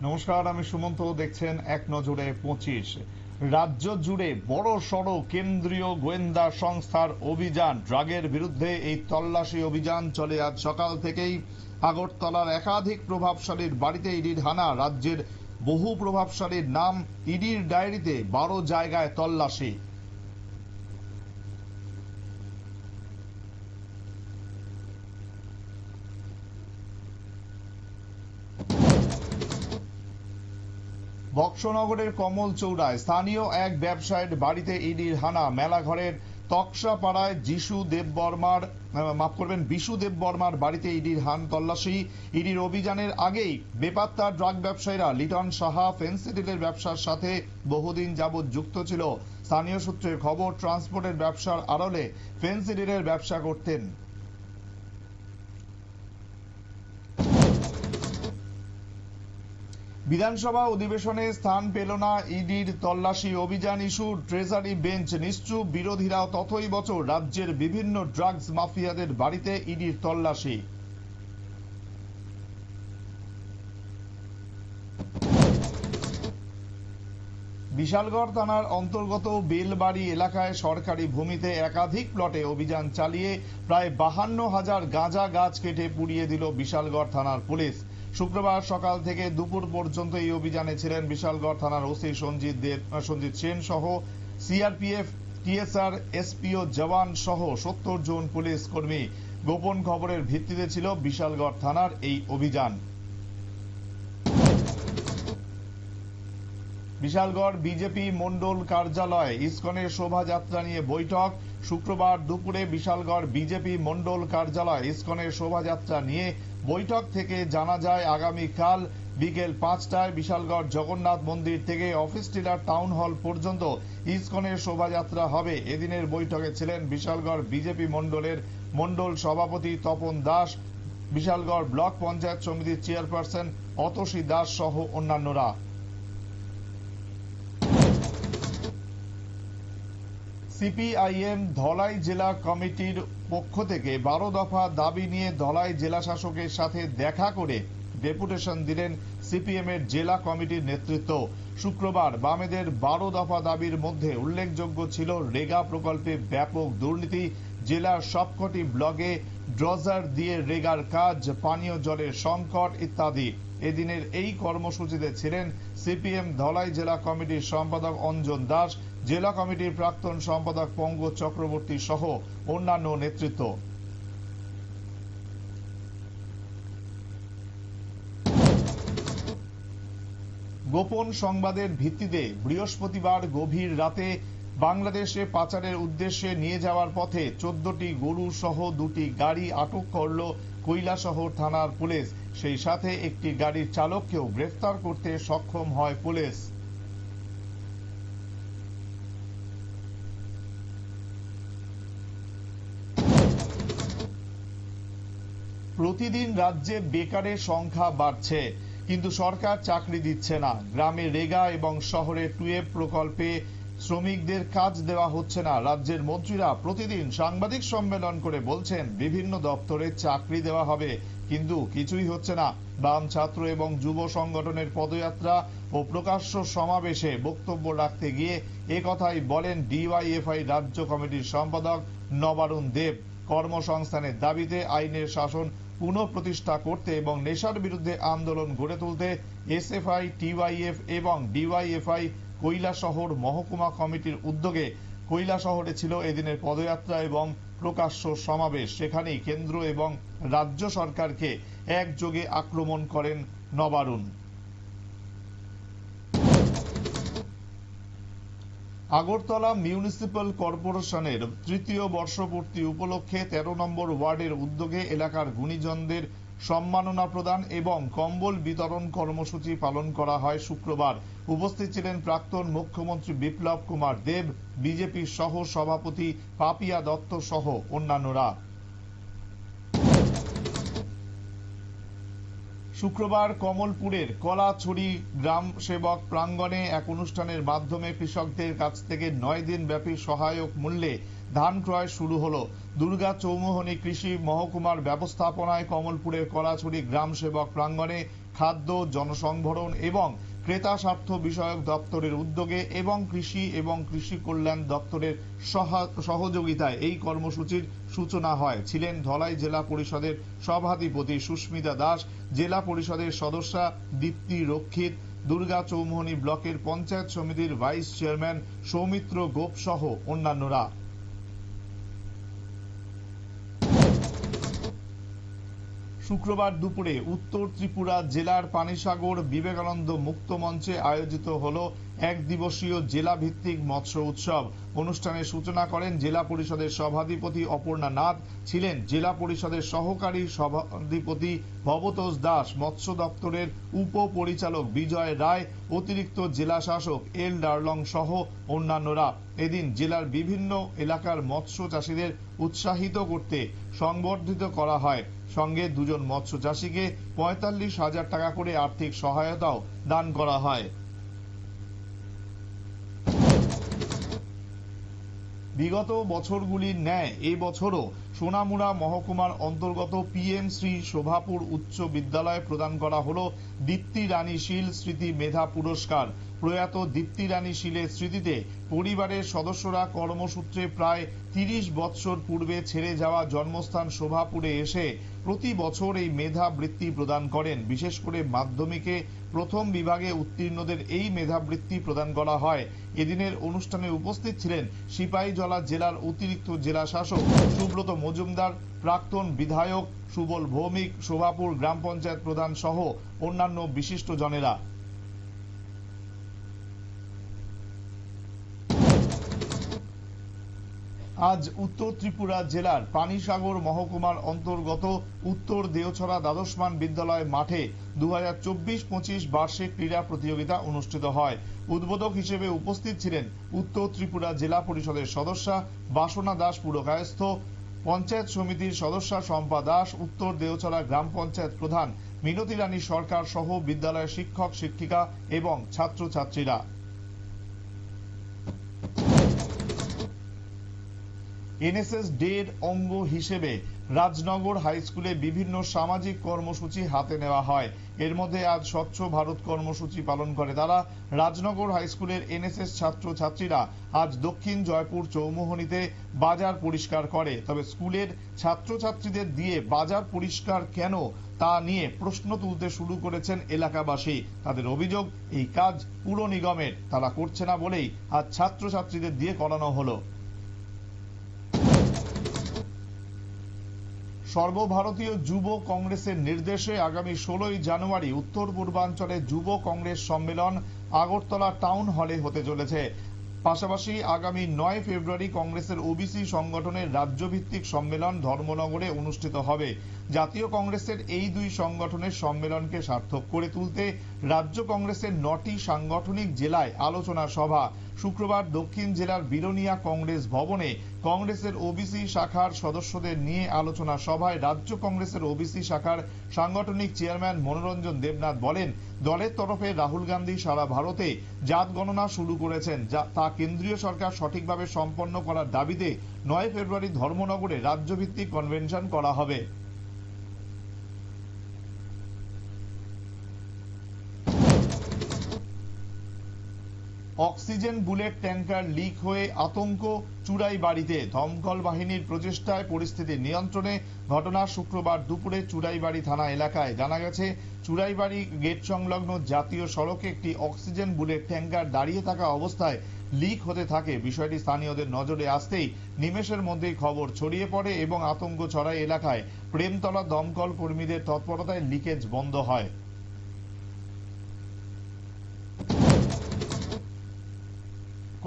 নমস্কার, আমি সুমন্ত। দেখছেন এক নজরে 25। রাজ্য জুড়ে বড় সড় কেন্দ্রীয় গোয়েন্দা সংস্থার অভিযান। ড্রাগের বিরুদ্ধে এই তল্লাশি অভিযান চলে আজ সকাল থেকেই। আগরতলার একাধিক প্রভাবশালীর বাড়িতে ইডির হানা। রাজ্যের বহু প্রভাবশালীর নাম ইডির ডায়েরিতে। 12 জায়গায় তল্লাশি। বক্সনগরের কমল চৌড়ায় স্থানীয় এক ব্যবসায়ীর বাড়িতে ইডির হানা। মেলাঘরের তকসাপাড়ায় বিশু দেববর্মার বাড়িতে ইডির তল্লাশি। ইডির অভিযানের আগেই বেপাত্তা ড্রাগ ব্যবসায়ীরা লিটন সাহা ফেন্সিডিলের ব্যবসার সাথে বহুদিন যাবৎ যুক্ত ছিল। স্থানীয় সূত্রের খবর, ট্রান্সপোর্টের ব্যবসার আড়লে ফেন্সিডিলের ব্যবসা করতেন। বিধানসভা অধিবেশনে স্থান পেল না ইডির তল্লাশি অভিযান ইস্যু। ট্রেজারি বেঞ্চ নিশ্চুপ, বিরোধীরাও তথই বছর। রাজ্যের বিভিন্ন ড্রাগস মাফিয়াদের বাড়িতে ইডির তল্লাশি। বিশালগড় থানার অন্তর্গত বেলবাড়ি এলাকায় সরকারি ভূমিতে একাধিক প্লটে অভিযান চালিয়ে প্রায় 52,000 গাঁজা গাছ কেটে পুড়িয়ে দিল বিশালগড় থানার পুলিশ। শুক্রবার সকাল থেকে দুপুর পর্যন্ত এই অভিযানে ছিলেন বিশালগড় থানার ওসি সঞ্জিত সেন সহ সিআরপিএফ, টিএসআর, এসপিও জওয়ান সহ 70 জন পুলিশ কর্মী। গোপন খবরের ভিত্তিতে ছিল বিশালগড় থানার এই অভিযান। বিশালগড় বিজেপি মন্ডল কার্যালয়ে ইসকনের শোভাযাত্রা নিয়ে বৈঠক। শুক্রবার দুপুরে বিশালগড় বিজেপি মন্ডল কার্যালয়ে ইসকনের শোভাযাত্রা নিয়ে বৈঠক থেকে জানা যায় আগামীকাল বিকেল 5টায় বিশালগড় জগন্নাথ মন্দির থেকে অফিস টিলার টাউন হল পর্যন্ত ইসকনের শোভাযাত্রা হবে। এদিনের বৈঠকে ছিলেন বিশালগড় বিজেপি মন্ডলের মন্ডল সভাপতি তপন দাস, বিশালগড় ব্লক পঞ্চায়েত সমিতির চেয়ারপারসন অতসী দাস সহ অন্যান্যরা। সিপিআইএম ধলাই জেলা কমিটির পক্ষ থেকে 12 দফা দাবি নিয়ে ধলাই জেলা শাসকের সাথে দেখা করে ডেপুটেশন দিলেন সিপিএম এর জেলা কমিটির নেতৃত্ব। শুক্রবার বামেদের 12 দফা দাবির মধ্যে উল্লেখযোগ্য ছিল রেগা প্রকল্পে ব্যাপক দুর্নীতি, জেলার সবকটি ব্লকে ড্রজার দিয়ে রেগার কাজ, পানীয় জলের সংকট ইত্যাদি। এদিনের এই কর্মসূচিতে ছিলেন সিপিএম ধলাই জেলা কমিটির সম্পাদক অঞ্জন দাস, জেলা কমিটির প্রাক্তন সম্পাদক পঙ্কজ চক্রবর্তী সহ অন্যান্য নেতৃত্ব। গোপন সংবাদের ভিত্তিতে বৃহস্পতিবার গভীর রাতে বাংলাদেশে পাচারের উদ্দেশ্যে নিয়ে যাওয়ার পথে 14টি গরু সহ 2টি গাড়ি আটক করল কৈলাসহর থানার পুলিশ। সেই সাথে একটি গাড়ির চালককেও গ্রেফতার করতে সক্ষম হয় পুলিশ। প্রতিদিন রাজ্যে বেকারের সংখ্যা বাড়ছে, কিন্তু সরকার চাকরি দিচ্ছে না। গ্রামে রেগা এবং শহরে টুয়েব প্রকল্পে শ্রমিকদের কাজ দেওয়া হচ্ছে না। রাজ্যের মন্ত্রীরা প্রতিদিন সাংবাদিক সম্মেলন করে বলছেন বিভিন্ন দপ্তরে চাকরি দেওয়া হবে, কিন্তু কিছুই হচ্ছে না। বাম, ছাত্র এবং যুব সংগঠনের পদযাত্রা ও প্রকাশ্য সমাবেশে বক্তব্য রাখতে গিয়ে একথাই বলেন ডিওয়াইএফআই রাজ্য কমিটির সম্পাদক নবারুণ দেব। কর্মসংস্থানের দাবিতে আইনের শাসন পুনঃপ্রতিষ্ঠা করতে এবং নেশার বিরুদ্ধে আন্দোলন গড়ে তুলতে এসএফআই, টিওয়াইএফ এবং ডিওয়াইএফআই কৈলাসহর মহকুমা কমিটির উদ্যোগে কৈলাসহরে ছিল এদিনের পদযাত্রা এবং প্রকাশ্য সমাবেশ। সেখানেই কেন্দ্র এবং রাজ্য সরকারকে একযোগে আক্রমণ করেন নবারুণ। আগরতলা মিউনিসিপ্যাল কর্পোরেশনের তৃতীয় বর্ষপূর্তি উপলক্ষে 13 নম্বর ওয়ার্ডের উদ্যোগে এলাকার গুণীজনদের সম্মাননা প্রদান এবং কম্বল বিতরণ কর্মসূচি পালন করা হয় শুক্রবার। উপস্থিত ছিলেন প্রাক্তন মুখ্যমন্ত্রী বিপ্লব কুমার দেব, বিজেপির সহ সভাপতি পাপিয়া দত্ত সহ অন্যান্যরা। শুক্রবার কমলপুরের কলাছড়ি গ্রাম সেবক প্রাঙ্গণে এক অনুষ্ঠানের মাধ্যমে কৃষকদের কাছ থেকে 9 দিন ব্যাপী সহায়ক মূল্যে ধান ক্রয় শুরু হলো। দুর্গা চৌমুহনী কৃষি মহকুমার ব্যবস্থাপনায় কমলপুরের কলাছড়ি গ্রাম সেবক প্রাঙ্গণে খাদ্য, জনসংভরণ এবং ক্রেতা স্বার্থ বিষয়ক দপ্তরের উদ্যোগে এবং কৃষি এবং কৃষি কল্যাণ দপ্তরের সহযোগিতায় এই কর্মসূচির সূচনা হয়। ছিলেন ধলাই জেলা পরিষদের সভাধিপতি সুস্মিতা দাস, জেলা পরিষদের সদস্যা দীপ্তি রক্ষিত, দুর্গা চৌমুহনী ব্লকের পঞ্চায়েত সমিতির ভাইস চেয়ারম্যান সৌমিত্র গোপ সহ অন্যান্যরা। শুক্রবার দুপুরে উত্তর ত্রিপুরা জেলার পানিসাগর বিবেকানন্দ মুক্ত মঞ্চে আয়োজিত হল এক দিবসীয় জেলা ভিত্তিক মৎস্য উৎসব। অনুষ্ঠানের সূচনা করেন জেলা পরিষদের সভাধিপতি অপর্ণা নাথ, ছিলেন জেলা পরিষদের সহকারী সভাধিপতি ভবতোষ দাস, মৎস্য দপ্তরের উপপরিচালক বিজয় রায়, অতিরিক্ত জেলা শাসক এল ডার্লং সহ অন্যান্যরা। এদিন জেলার বিভিন্ন এলাকার মৎস্য চাষীদের উৎসাহিত করতে সংবর্ধিত করা হয়। সঙ্গে দুজন মৎস্য চাষীকে ৪৫,০০০ টাকা করে আর্থিক সহায়তাও দান করা হয়। বিগত বছরগুলির ন্যায় এবছরও সোনামুড়া মহকুমার অন্তর্গত পিএম শ্রী শোভাপুর উচ্চ বিদ্যালয়ে প্রদান করা হলো দীপ্তি রানী শীল স্মৃতি মেধা পুরস্কার। প্রয়াত দীপ্তি রানী শীলের স্মৃতিতে পরিবারের সদস্যরা কর্মসূত্রে প্রায় ৩০ বৎসর পূর্বে ছেড়ে যাওয়া জন্মস্থান শোভাপুরে এসে প্রতি বছর এই মেধা বৃত্তি প্রদান করেন। বিশেষ করে মাধ্যমিকে প্রথম বিভাগে উত্তীর্ণদের এই মেধাবৃত্তি প্রদান করা হয়। এদিনের অনুষ্ঠানে উপস্থিত ছিলেন সিপাহীজলা জেলার অতিরিক্ত জেলা শাসক সুব্রত মজুমদার, প্রাক্তন বিধায়ক সুবল ভৌমিক, শোভাপুর গ্রাম পঞ্চায়েত প্রধান সহ অন্যান্য বিশিষ্টজনেরা। আজ উত্তর ত্রিপুরা জেলার পানিসাগর মহকুমার অন্তর্গত উত্তর দেওছড়া দ্বাদশমান বিদ্যালয় মাঠে ২০২৪-২৫ বার্ষিক ক্রীড়া প্রতিযোগিতা অনুষ্ঠিত হয়। উদ্বোধক হিসেবে উপস্থিত ছিলেন উত্তর ত্রিপুরা জেলা পরিষদের সদস্যা বাসনা দাস পুরকায়স্থ, পঞ্চায়েত সমিতির সদস্যা শম্পা দাস, উত্তর দেওছড়া গ্রাম পঞ্চায়েত প্রধান মিনতি রানী সরকার সহ বিদ্যালয়ের শিক্ষক শিক্ষিকা এবং ছাত্রছাত্রীরা। এনএসএস ডের অঙ্গ হিসেবে রাজনগর হাই স্কুলে বিভিন্ন সামাজিক কর্মসূচি হাতে নেওয়া হয়। এর মধ্যে আজ স্বচ্ছ ভারত কর্মসূচি পালন করে তারা। রাজনগর হাই স্কুলের এনএসএস ছাত্র ছাত্রীরা আজ দক্ষিণ জয়পুর চৌমুহনীতে বাজার পরিষ্কার করে। তবে স্কুলের ছাত্রছাত্রীদের দিয়ে বাজার পরিষ্কার কেন তা নিয়ে প্রশ্ন তুলতে শুরু করেছেন এলাকাবাসী। তাদের অভিযোগ, এই কাজ পুর নিগমের, তারা করছে না বলেই আজ ছাত্রছাত্রীদের দিয়ে করানো হলো। সর্বভারতীয় যুব কংগ্রেসের নির্দেশে আগামী ১৬ই জানুয়ারি উত্তর পূর্বাঞ্চলে যুব কংগ্রেস সম্মেলন আগরতলা টাউন হলে হতে চলেছে। পাশাপাশি আগামী ৯ ফেব্রুয়ারি কংগ্রেসের ওবিসি সংগঠনের রাজ্যভিত্তিক সম্মেলন ধর্মনগরে অনুষ্ঠিত হবে। জাতীয় কংগ্রেসের এই দুই সংগঠনের সম্মেলনকে সার্থক করে তুলতে রাজ্য কংগ্রেসের ৯টি সাংগঠনিক জেলায় আলোচনা সভা। শুক্রবার দক্ষিণ জেলার বিলোনিয়া কংগ্রেস ভবনে কংগ্রেসের ওবিসি শাখার সদস্যদের নিয়ে আলোচনা সভায় রাজ্য কংগ্রেসের ওবিসি শাখার সাংগঠনিক চেয়ারম্যান মনোরঞ্জন দেবনাথ বলেন, দলের তরফে রাহুল গান্ধী সারা ভারতে জাত গণনা শুরু করেছেন, তা কেন্দ্রীয় সরকার সঠিকভাবে সম্পন্ন করার দাবিতে ৯ ফেব্রুয়ারি ধর্মনগরে রাজ্যভিত্তিক কনভেনশন করা হবে। অক্সিজেন বুলেট ট্যাঙ্কার লিক হয়ে আতঙ্ক চুড়াইবাড়িতে। দমকল বাহিনীর প্রচেষ্টায় পরিস্থিতি নিয়ন্ত্রণে। ঘটনা শুক্রবার দুপুরে চুড়াইবাড়ি থানা এলাকায়। জানা গেছে, চুড়াইবাড়ি গেট সংলগ্ন জাতীয় সড়কে একটি অক্সিজেন বুলেট ট্যাঙ্কার দাঁড়িয়ে থাকা অবস্থায় লিক হতে থাকে। বিষয়টি স্থানীয়দের নজরে আসতেই নিমেষের মধ্যেই খবর ছড়িয়ে পড়ে এবং আতঙ্ক ছড়ায় এলাকায়। প্রেমতলা দমকল কর্মীদের তৎপরতায় লিকেজ বন্ধ হয়।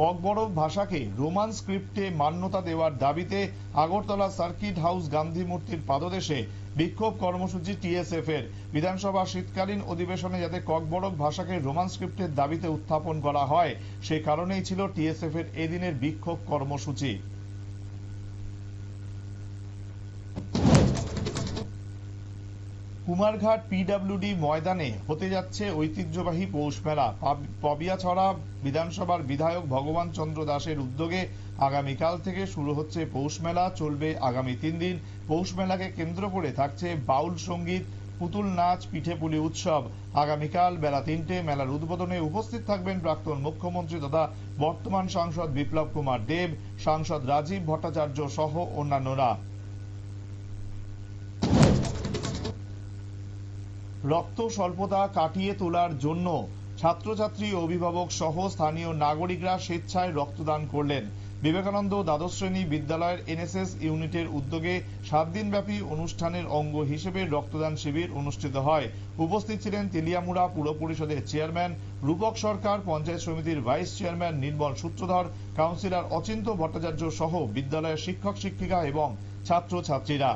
ককবরক ভাষাকে রোমান স্ক্রিপ্টে মান্যতা দেওয়ার দাবিতে আগরতলা সার্কিট হাউস গান্ধী মূর্তির পাদদেশে বিক্ষোভ কর্মসূচি টিএসএফ এর। বিধানসভা শীতকালীন অধিবেশনে যাতে ককবরক ভাষাকে রোমান স্ক্রিপ্টের দাবিতে উত্থাপন করা হয়, সে কারণেই ছিল টিএসএফ এর এদিনের বিক্ষোভ কর্মসূচি। কুমারঘাট পিডব্লিউডি ময়দানে হতে যাচ্ছে ঐতিহ্যবাহী পৌষ মেলা। পবিয়াছড়া বিধানসভার বিধায়ক ভগবান চন্দ্র দাসের উদ্যোগে আগামীকাল থেকে শুরু হচ্ছে পৌষ মেলা, চলবে আগামী ৩ দিন। পৌষ মেলাকে কেন্দ্র করে থাকছে বাউল সঙ্গীত, পুতুল নাচ, পিঠেপুলি উৎসব। আগামীকাল বেলা 3টে মেলার উদ্বোধনে উপস্থিত থাকবেন প্রাক্তন মুখ্যমন্ত্রী তথা বর্তমান সাংসদ বিপ্লব কুমার দেব, সাংসদ রাজীব ভট্টাচার্য সহ অন্যান্যরা। রক্ত স্বল্পতা কাটিয়ে তোলার জন্য ছাত্রছাত্রী, অভিভাবক সহ স্থানীয় নাগরিকরা স্বেচ্ছায় রক্তদান করলেন। বিবেকানন্দ দ্বাদশ শ্রেণী বিদ্যালয়ের এনএসএস ইউনিটের উদ্যোগে 7 দিনব্যাপী অনুষ্ঠানের অঙ্গ হিসেবে রক্তদান শিবির অনুষ্ঠিত হয়। উপস্থিত ছিলেন তেলিয়ামুড়া পুর পরিষদের চেয়ারম্যান রূপক সরকার, পঞ্চায়েত সমিতির ভাইস চেয়ারম্যান নির্মল সূত্রধর, কাউন্সিলর অচিন্ত ভট্টাচার্য সহ বিদ্যালয়ের শিক্ষক শিক্ষিকা এবং ছাত্রছাত্রীরা।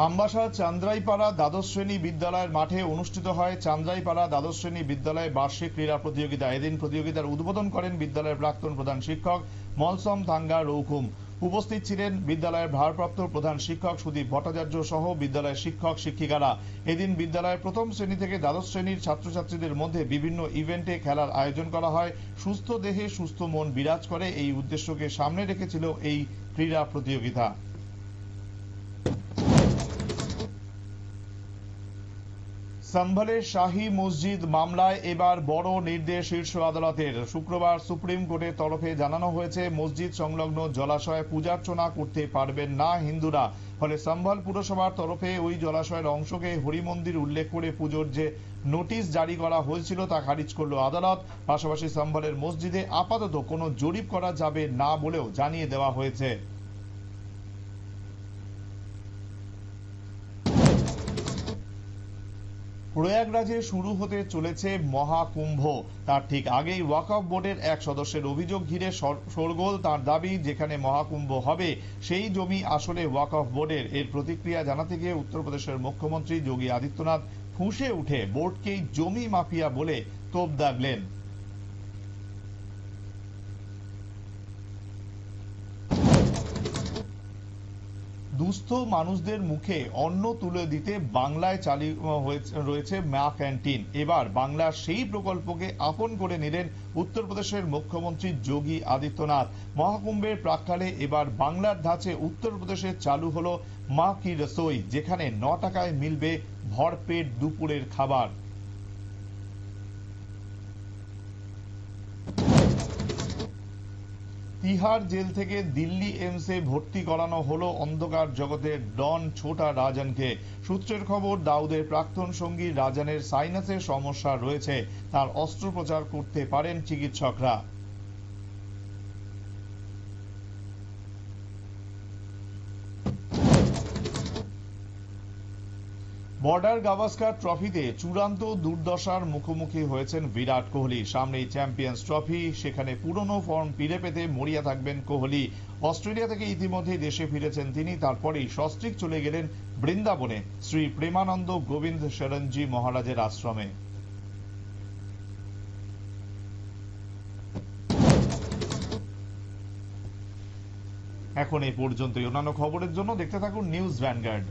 আমবাসা চান্দ্রাইপাড়া দ্বাদশ শ্রেণী বিদ্যালয়ের মাঠে অনুষ্ঠিত হয় চান্দ্রাইপাড়া দ্বাদশ শ্রেণী বিদ্যালয়ের বার্ষিক ক্রীড়া প্রতিযোগিতা। এদিন প্রতিযোগিতার উদ্বোধন করেন বিদ্যালয়ের প্রাক্তন প্রধান শিক্ষক মলসম থাঙ্গা রৌকুম। উপস্থিত ছিলেন বিদ্যালয়ের ভারপ্রাপ্ত প্রধান শিক্ষক সুদীপ ভট্টাচার্য সহ বিদ্যালয়ের শিক্ষক শিক্ষিকারা। এদিন বিদ্যালয়ের প্রথম শ্রেণী থেকে দ্বাদশ শ্রেণীর ছাত্রছাত্রীদের মধ্যে বিভিন্ন ইভেন্টে খেলার আয়োজন করা হয়। সুস্থ দেহে সুস্থ মন বিরাজ করে, এই উদ্দেশ্যকে সামনে রেখেছিল এই ক্রীড়া প্রতিযোগিতা। সম্ভলের শাহী মসজিদ মামলায় এবার বড় নির্দেশ শীর্ষ আদালতের। শুক্রবার সুপ্রিম কোর্টের তরফে জানানো হয়েছে মসজিদ সংলগ্ন জলাশয়ে পূজার্চনা করতে পারবেন না হিন্দুরা। ফলে সম্ভল পুরসভার তরফে ওই জলাশয়ের অংশকে হরিমন্দির উল্লেখ করে পুজোর যে নোটিশ জারি করা হয়েছিল তা খারিজ করল আদালত। পাশাপাশি সম্ভলের মসজিদে আপাতত কোনো জরিপ করা যাবে না বলেও জানিয়ে দেওয়া হয়েছে। প্রয়াগরাজে শুরু হতে চলেছে মহাকুম্ভ। তার ঠিক আগেই ওয়াকফ বোর্ডের এক সদস্যের অভিযোগ ঘিরে শোরগোল। তার দাবি, যেখানে মহাকুম্ভ হবে সেই জমি আসলে ওয়াকফ বোর্ডের। এর প্রতিক্রিয়া জানাতে গিয়ে উত্তরপ্রদেশের মুখ্যমন্ত্রী যোগী আদিত্যনাথ ফুঁসে উঠে বোর্ডকেই জমি মাফিয়া বলে তোপ দাগলেন। দুস্থ মানুষদের মুখে অন্ন তুলে দিতে বাংলায় চালু রয়েছে মা ক্যান্টিন। এবার বাংলার সেই প্রকল্পকে আপন করে নিলেন উত্তরপ্রদেশের মুখ্যমন্ত্রী যোগী আদিত্যনাথ। মহাকুম্ভের প্রাক্কালে এবার বাংলার ধাঁচে উত্তরপ্রদেশে চালু হলো মা কি রসোই, যেখানে 9 টাকায় মিলবে ভরপেট দুপুরের খাবার। তিহার জেল থেকে দিল্লি এইমসে ভর্তি করানো হলো অন্ধকার জগতের ডন ছোটা রাজনকে। সূত্রের খবর, দাউদের প্রাক্তন সঙ্গী রাজনের সাইনাসের সমস্যা রয়েছে, তার অস্ত্রোপচার করতে পারেন চিকিৎসকরা। বর্ডার গাভাস্কার ট্রফিতে চূড়ান্ত দুর্দশার মুখোমুখি হয়েছেন বিরাট কোহলি। সামনেই চ্যাম্পিয়ন্স ট্রফি, সেখানে পুরনো ফর্ম ফিরে পেতে মরিয়া থাকবেন কোহলি। অস্ট্রেলিয়া থেকে ইতিমধ্যেই দেশে ফিরেছেন তিনি। তারপরেই সস্ত্রীক চলে গেলেন বৃন্দাবনে শ্রী প্রেমানন্দ গোবিন্দ শরণজি মহারাজের আশ্রমে। এখন এই পর্যন্তই। অন্যান্য খবরের জন্য দেখতে থাকুন নিউজ ভ্যানগার্ড।